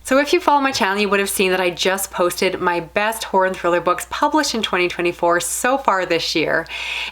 So if you follow my channel, you would have seen that I just posted my best horror and thriller books published in 2024 so far this year.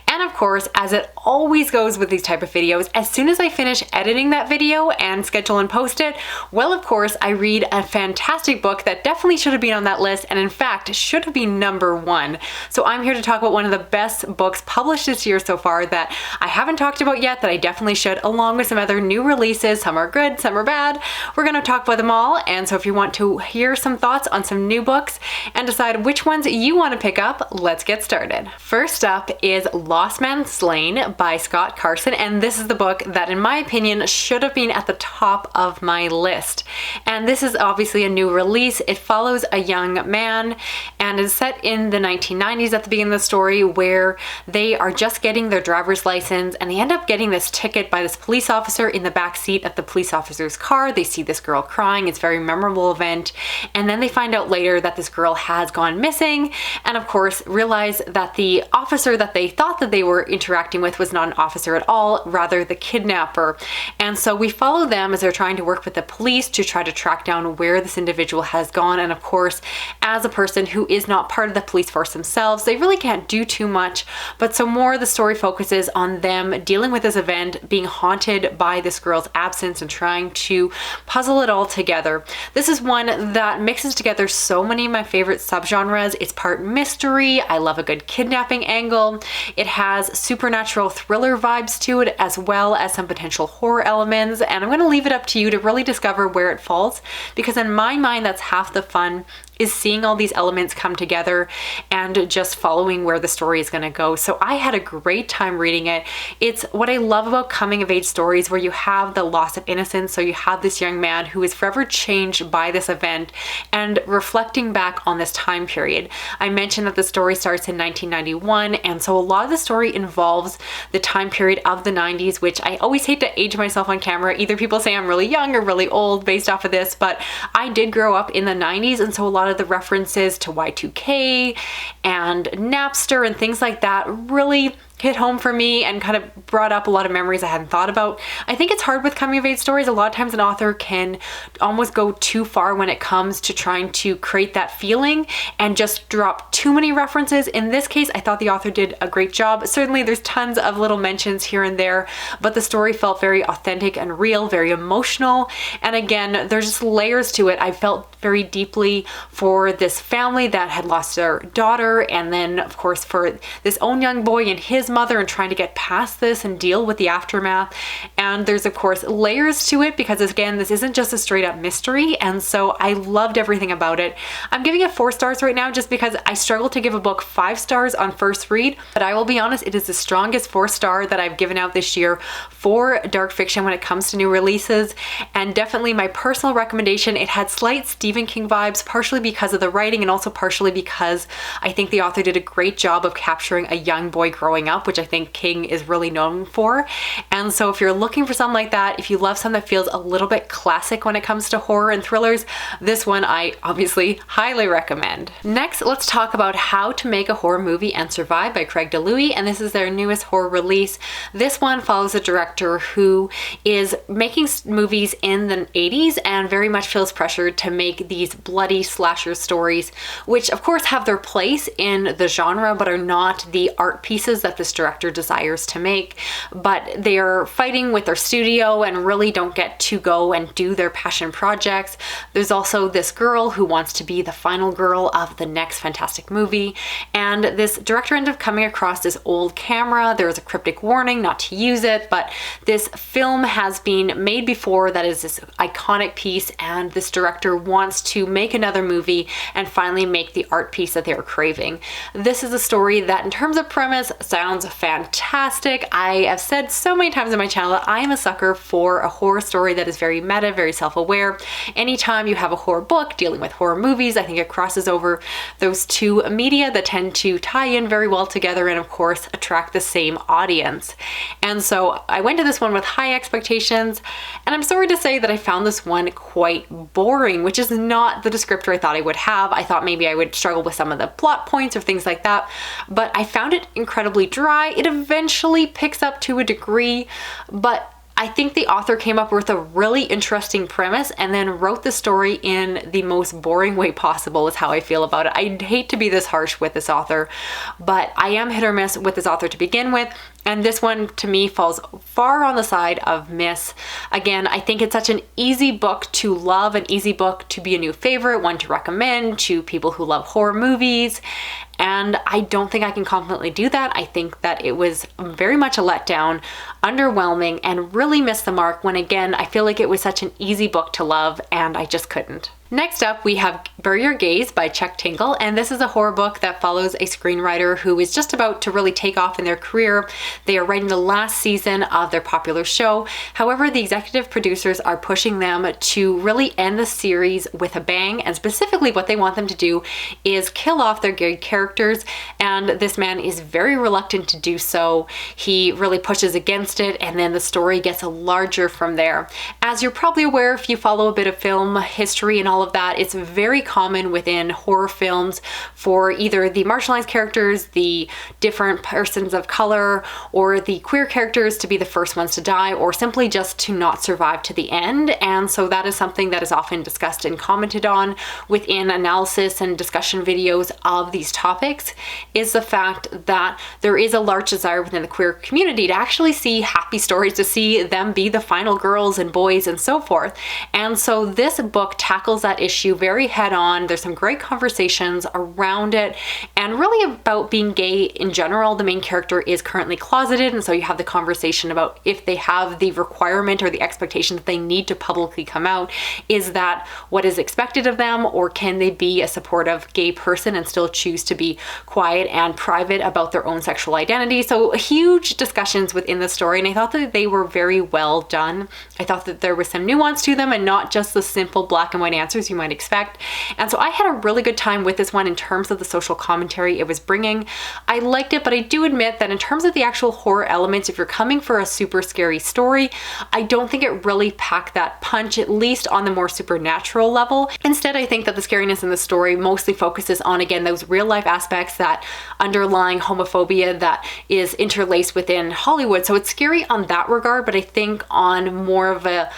And of course, as it always goes with these type of videos, as soon as I finish editing that video and schedule and post it, well, of course, I read a fantastic book that definitely should have been on that list, and in fact, should have been #1. So I'm here to talk about one of the best books published this year so far that I haven't talked about yet, that I definitely should, along with some other new releases. Some are good, some are bad. We're gonna talk about them all, and so if you want to hear some thoughts on some new books and decide which ones you want to pick up, let's get started. First up is Lost Man Slain by Scott Carson, and this is the book that, in my opinion, should have been at the top of my list. And this is obviously a new release. It follows a young man and is set in the 1990s at the beginning of the story, where they are just getting their driver's license and they end up getting this ticket by this police officer in the back seat of the police officer's car. They see this girl crying. It's a very memorable event. And then they find out later that this girl has gone missing, and of course realize that the officer that they thought that they were interacting with was not an officer at all, rather the kidnapper. And so we follow them as they're trying to work with the police to try to track down where this individual has gone. And of course, as a person who is not part of the police force themselves, they really can't do too much. But so more of the story focuses on them dealing with this event, being haunted by this girl's absence, and trying to puzzle it all together. This is one that mixes together so many of my favorite subgenres. It's part mystery. I love a good kidnapping angle. It has supernatural thriller vibes to it, as well as some potential horror elements. And I'm going to leave it up to you to really discover where it falls, because in my mind, that's half the fun, is seeing all these elements come together and just following where the story is going to go. So I had a great time reading it. It's what I love about coming of age stories, where you have the loss of innocence. So you have this young man who is forever changed by this event and reflecting back on this time period. I mentioned that the story starts in 1991, and so a lot of the story involves the time period of the 90s, which I always hate to age myself on camera. Either people say I'm really young or really old based off of this, but I did grow up in the 90s, and so a lot of the references to Y2K and Napster and things like that really hit home for me and kind of brought up a lot of memories I hadn't thought about. I think it's hard with coming of age stories. A lot of times an author can almost go too far when it comes to trying to create that feeling and just drop too many references. In this case, I thought the author did a great job. Certainly there's tons of little mentions here and there, but the story felt very authentic and real, very emotional. And again, there's just layers to it. I felt very deeply for this family that had lost their daughter, and then of course for this own young boy and his mother, and trying to get past this and deal with the aftermath. And there's of course layers to it, because again, this isn't just a straight up mystery, and so I loved everything about it. I'm giving it 4 stars right now, just because I struggle to give a book 5 stars on first read, but I will be honest, it is the strongest 4-star that I've given out this year for dark fiction when it comes to new releases, and definitely my personal recommendation. It had slight Stephen King vibes, partially because of the writing and also partially because I think the author did a great job of capturing a young boy growing up, which I think King is really known for. And so if you're looking for something like that, if you love something that feels a little bit classic when it comes to horror and thrillers, this one I obviously highly recommend. Next, let's talk about How to Make a Horror Movie and Survive by Craig DiLouie, and this is their newest horror release. This one follows a director who is making movies in the 80s and very much feels pressured to make these bloody slasher stories, which of course have their place in the genre but are not the art pieces that this director desires to make. But they are fighting with their studio and really don't get to go and do their passion projects. There's also this girl who wants to be the final girl of the next fantastic movie, and this director ended up coming across this old camera. There was a cryptic warning not to use it, but this film has been made before that is this iconic piece, and this director wants to make another movie and finally make the art piece that they were craving. This is a story that in terms of premise sounds fantastic. I have said so many times on my channel that I am a sucker for a horror story that is very meta, very self-aware. Anytime you have a horror book dealing with horror movies, I think it crosses over those two media that tend to tie in very well together and of course attract the same audience. And so I went to this one with high expectations, and I'm sorry to say that I found this one quite boring, which is not the descriptor I thought I would have. I thought maybe I would struggle with some of the plot points or things like that, but I found it incredibly dry. It eventually picks up to a degree, but I think the author came up with a really interesting premise and then wrote the story in the most boring way possible is how I feel about it. I hate to be this harsh with this author, but I am hit or miss with this author to begin with. And this one to me falls far on the side of miss. Again, I think it's such an easy book to love, an easy book to be a new favorite, one to recommend to people who love horror movies. And I don't think I can confidently do that. I think that it was very much a letdown, underwhelming, and really missed the mark when, again, I feel like it was such an easy book to love and I just couldn't. Next up, we have Bury Your Gaze by Tingle, and this is a horror book that follows a screenwriter who is just about to really take off in their career. They are writing the last season of their popular show. However, the executive producers are pushing them to really end the series with a bang, and specifically what they want them to do is kill off their gay characters, and this man is very reluctant to do so. He really pushes against it, and then the story gets larger from there. As you're probably aware, if you follow a bit of film history and all of that, it's very common within horror films for either the marginalized characters, the different persons of color, or the queer characters to be the first ones to die, or simply just to not survive to the end. And so that is something that is often discussed and commented on within analysis and discussion videos of these topics, is the fact that there is a large desire within the queer community to actually see happy stories, to see them be the final girls and boys and so forth. And so this book tackles that issue very head on. There's some great conversations around it and really about being gay in general. The main character is currently closeted, and so you have the conversation about if they have the requirement or the expectation that they need to publicly come out. Is that what is expected of them, or can they be a supportive gay person and still choose to be quiet and private about their own sexual identity? So huge discussions within the story, and I thought that they were very well done. I thought that there was some nuance to them and not just the simple black and white answers you might expect. And so I had a really good time with this one in terms of the social commentary it was bringing. I liked it, but I do admit that in terms of the actual horror elements, if you're coming for a super scary story, I don't think it really packed that punch, at least on the more supernatural level. Instead, I think that the scariness in the story mostly focuses on, again, those real life aspects, that underlying homophobia that is interlaced within Hollywood. So it's scary on that regard, but I think on more of a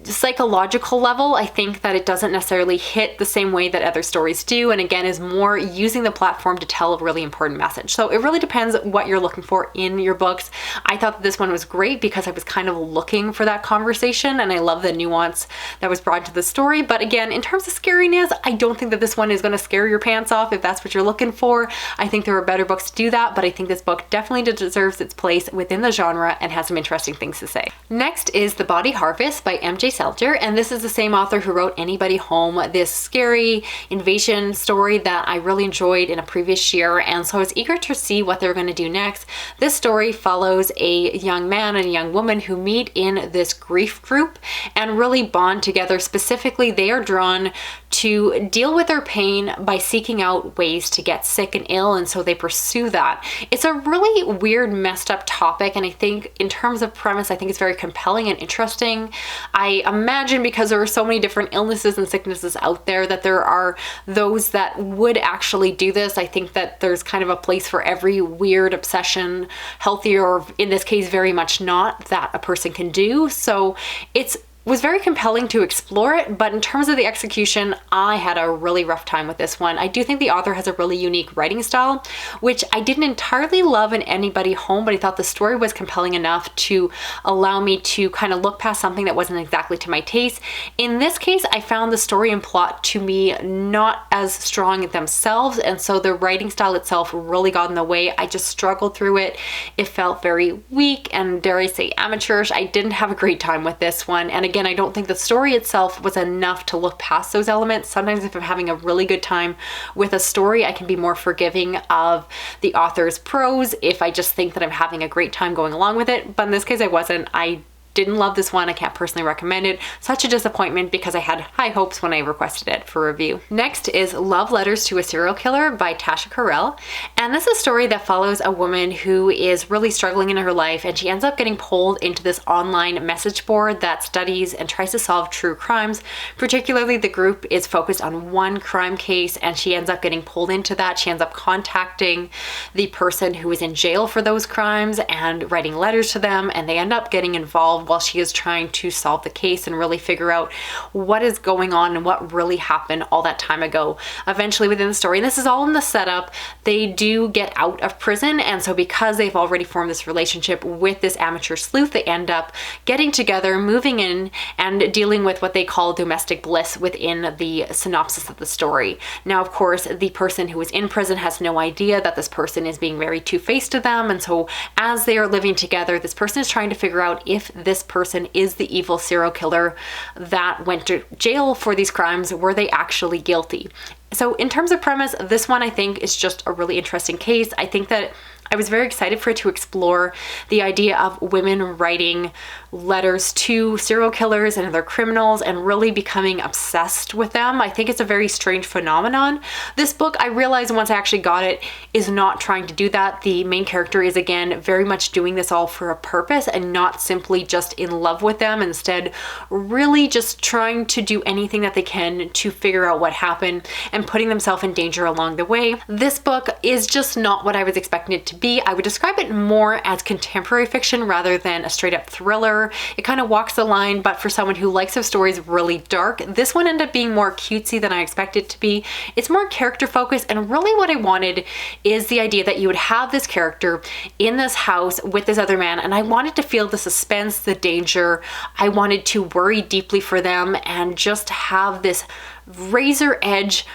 psychological level, I think that it doesn't necessarily hit the same way that other stories do, and again is more using the platform to tell a really important message. So it really depends what you're looking for in your books. I thought that this one was great because I was kind of looking for that conversation, and I love the nuance that was brought to the story. But again, in terms of scariness, I don't think that this one is going to scare your pants off if that's what you're looking for. I think there are better books to do that, but I think this book definitely deserves its place within the genre and has some interesting things to say. Next is The Body Harvest by M.J. Seidlinger, and this is the same author who wrote Anybody Home, this scary invasion story that I really enjoyed in a previous year, and so I was eager to see what they were going to do next. This story follows a young man and a young woman who meet in this grief group and really bond together. Specifically, they are drawn to deal with their pain by seeking out ways to get sick and ill, and so they pursue that. It's a really weird, messed up topic, and I think in terms of premise, I think it's very compelling and interesting. I imagine because there are so many different illnesses and sicknesses out there that there are those that would actually do this. I think that there's kind of a place for every weird obsession, healthy or in this case very much not, that a person can do. So it was very compelling to explore it, but in terms of the execution, I had a really rough time with this one. I do think the author has a really unique writing style, which I didn't entirely love in Anybody Home, but I thought the story was compelling enough to allow me to kind of look past something that wasn't exactly to my taste. In this case, I found the story and plot to be not as strong themselves, and so the writing style itself really got in the way. I just struggled through it. It felt very weak and, dare I say, amateurish. I didn't have a great time with this one, and again, I don't think the story itself was enough to look past those elements. Sometimes if I'm having a really good time with a story, I can be more forgiving of the author's prose if I just think that I'm having a great time going along with it. But in this case, I wasn't. I didn't love this one. I can't personally recommend it. Such a disappointment because I had high hopes when I requested it for review. Next is Love Letters to a Serial Killer by Tasha Coryell. And this is a story that follows a woman who is really struggling in her life, and she ends up getting pulled into this online message board that studies and tries to solve true crimes. Particularly, the group is focused on one crime case, and she ends up getting pulled into that. She ends up contacting the person who was in jail for those crimes and writing letters to them, and they end up getting involved while she is trying to solve the case and really figure out what is going on and what really happened all that time ago. Eventually within the story, and this is all in the setup, they do get out of prison, and so because they've already formed this relationship with this amateur sleuth, they end up getting together, moving in, and dealing with what they call domestic bliss within the synopsis of the story. Now, of course, the person who is in prison has no idea that this person is being very two-faced to them, and so as they are living together, this person is trying to figure out if this person is the evil serial killer that went to jail for these crimes. Were they actually guilty? So in terms of premise, this one I think is just a really interesting case. I think that I was very excited for it to explore the idea of women writing letters to serial killers and other criminals and really becoming obsessed with them. I think it's a very strange phenomenon. This book, I realized once I actually got it, is not trying to do that. The main character is, again, very much doing this all for a purpose and not simply just in love with them. Instead, really just trying to do anything that they can to figure out what happened and putting themselves in danger along the way. This book is just not what I was expecting it to be. I would describe it more as contemporary fiction rather than a straight up thriller. It kind of walks the line, but for someone who likes stories really dark, this one ended up being more cutesy than I expected it to be. It's more character focused, and really what I wanted is the idea that you would have this character in this house with this other man, and I wanted to feel the suspense, the danger. I wanted to worry deeply for them and just have this razor edge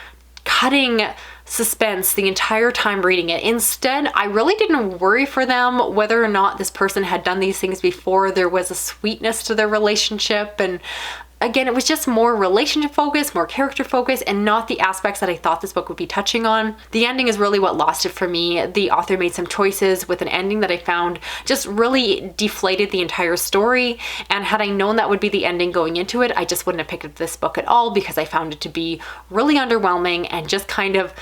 cutting suspense the entire time reading it. Instead, I really didn't worry for them whether or not this person had done these things before. There was a sweetness to their relationship, and again, it was just more relationship focused, more character focused, and not the aspects that I thought this book would be touching on. The ending is really what lost it for me. The author made some choices with an ending that I found just really deflated the entire story, and had I known that would be the ending going into it, I just wouldn't have picked up this book at all because I found it to be really underwhelming and just kind of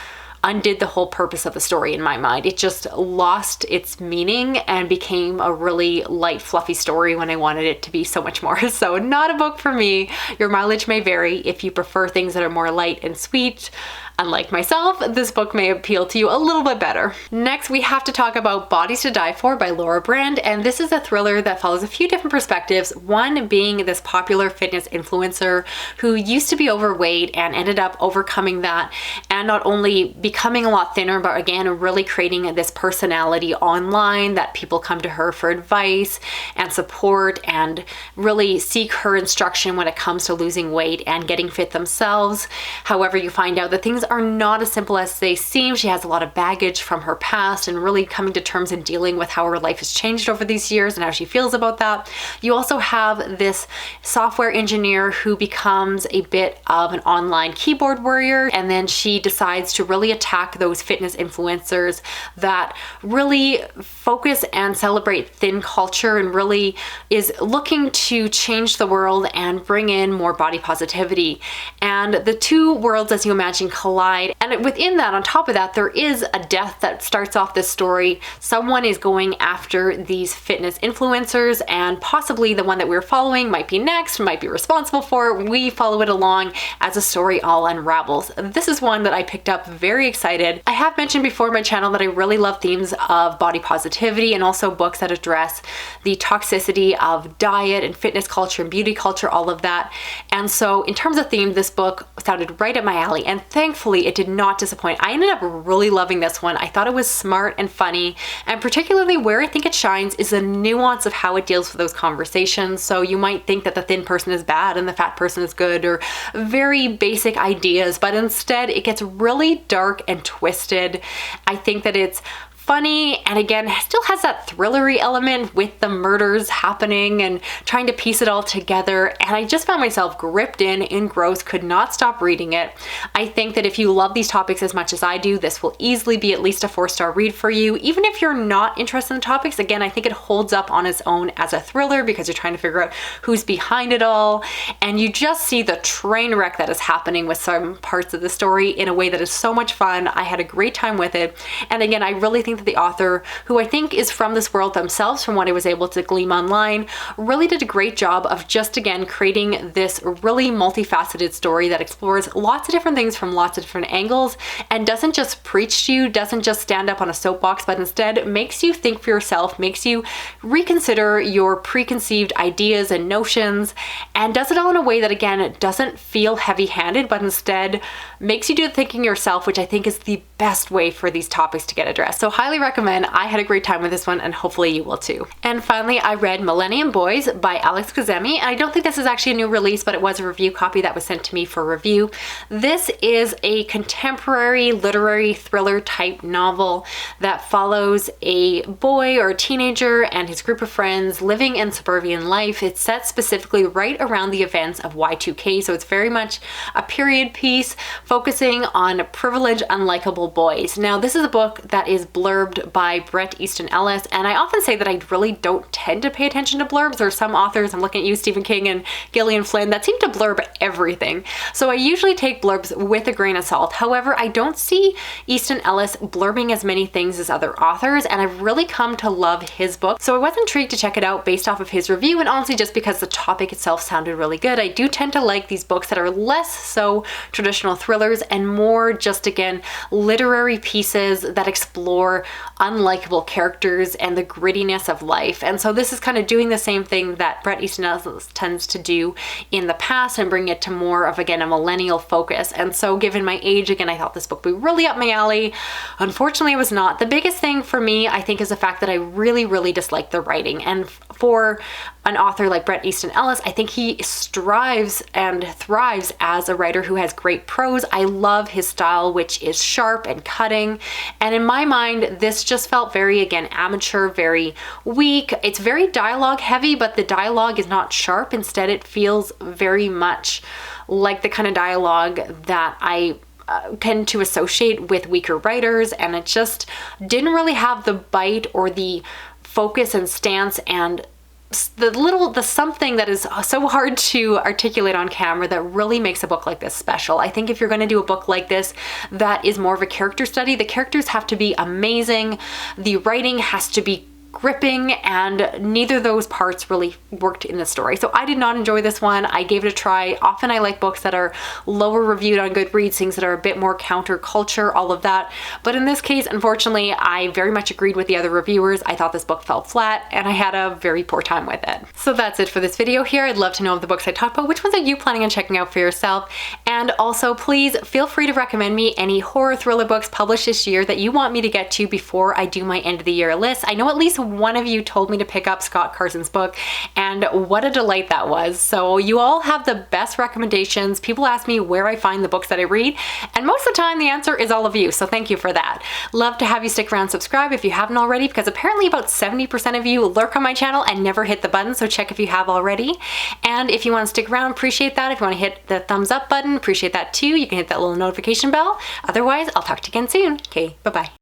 undid the whole purpose of the story in my mind. It just lost its meaning and became a really light, fluffy story when I wanted it to be so much more. So not a book for me. Your mileage may vary. If you prefer things that are more light and sweet, unlike myself, this book may appeal to you a little bit better. Next, we have to talk about Bodies to Die For by Laura Brand, and this is a thriller that follows a few different perspectives, one being this popular fitness influencer who used to be overweight and ended up overcoming that and not only becoming a lot thinner, but again, really creating this personality online that people come to her for advice and support and really seek her instruction when it comes to losing weight and getting fit themselves. However, you find out that things are not as simple as they seem. She has a lot of baggage from her past and really coming to terms and dealing with how her life has changed over these years and how she feels about that. You also have this software engineer who becomes a bit of an online keyboard warrior, and then she decides to really attack those fitness influencers that really focus and celebrate thin culture and really is looking to change the world and bring in more body positivity. And the two worlds, as you imagine, collide. And within that, on top of that, there is a death that starts off this story. Someone is going after these fitness influencers, and possibly the one that we're following might be next, might be responsible for it. We follow it along as the story all unravels. This is one that I picked up very excited. I have mentioned before on my channel that I really love themes of body positivity and also books that address the toxicity of diet and fitness culture and beauty culture, all of that. And so in terms of theme, this book sounded right up my alley, and thankfully it did not disappoint. I ended up really loving this one. I thought it was smart and funny, and particularly where I think it shines is the nuance of how it deals with those conversations. So you might think that the thin person is bad and the fat person is good, or very basic ideas, but instead it gets really dark and twisted. I think that it's funny, and again, still has that thrillery element with the murders happening and trying to piece it all together. And I just found myself gripped in, engrossed, could not stop reading it. I think that if you love these topics as much as I do, this will easily be at least a 4-star read for you. Even if you're not interested in the topics, again, I think it holds up on its own as a thriller because you're trying to figure out who's behind it all. And you just see the train wreck that is happening with some parts of the story in a way that is so much fun. I had a great time with it. And again, I really think that the author, who I think is from this world themselves from what I was able to glean online, really did a great job of just again creating this really multifaceted story that explores lots of different things from lots of different angles and doesn't just preach to you, doesn't just stand up on a soapbox, but instead makes you think for yourself, makes you reconsider your preconceived ideas and notions, and does it all in a way that again doesn't feel heavy-handed, but instead makes you do the thinking yourself, which I think is the best way for these topics to get addressed. So highly recommend. I had a great time with this one and hopefully you will too. And finally, I read Millennium Boys by Alex Kazemi. And I don't think this is actually a new release, but it was a review copy that was sent to me for review. This is a contemporary literary thriller type novel that follows a boy or a teenager and his group of friends living in suburban life. It's set specifically right around the events of Y2K, so it's very much a period piece focusing on privileged, unlikable boys. Now, this is a book that is blurbed by Bret Easton Ellis, and I often say that I really don't tend to pay attention to blurbs. There are some authors, I'm looking at you, Stephen King and Gillian Flynn, that seem to blurb everything. So I usually take blurbs with a grain of salt. However, I don't see Easton Ellis blurbing as many things as other authors, and I've really come to love his book. So I was intrigued to check it out based off of his review, and honestly just because the topic itself sounded really good. I do tend to like these books that are less so traditional thrillers and more just, again, literary pieces that explore unlikable characters and the grittiness of life. And so this is kind of doing the same thing that Bret Easton Ellis tends to do in the past and bring it to more of, again, a millennial focus. And so given my age, again, I thought this book would be really up my alley. Unfortunately, it was not. The biggest thing for me, I think, is the fact that I really dislike the writing. And for an author like Bret Easton Ellis, I think he strives and thrives as a writer who has great prose. I love his style, which is sharp and cutting. And in my mind, this just felt very, again, amateur, very weak. It's very dialogue heavy, but the dialogue is not sharp. Instead, it feels very much like the kind of dialogue that I tend to associate with weaker writers, and it just didn't really have the bite or the focus and stance and the something that is so hard to articulate on camera that really makes a book like this special. I think if you're going to do a book like this that is more of a character study, the characters have to be amazing, the writing has to be gripping, and neither of those parts really worked in the story. So I did not enjoy this one. I gave it a try. Often I like books that are lower reviewed on Goodreads, things that are a bit more counterculture, all of that. But in this case, unfortunately, I very much agreed with the other reviewers. I thought this book fell flat and I had a very poor time with it. So that's it for this video here. I'd love to know of the books I talked about. Which ones are you planning on checking out for yourself? And also, please feel free to recommend me any horror thriller books published this year that you want me to get to before I do my end of the year list. I know at least one of you told me to pick up Scott Carson's book, and what a delight that was. So you all have the best recommendations. People ask me where I find the books that I read, and most of the time the answer is all of you, so thank you for that. Love to have you stick around, subscribe if you haven't already, because apparently about 70% of you lurk on my channel and never hit the button, so check if you have already. And if you want to stick around, appreciate that. If you want to hit the thumbs up button, appreciate that too. You can hit that little notification bell. Otherwise, I'll talk to you again soon. Okay, bye-bye.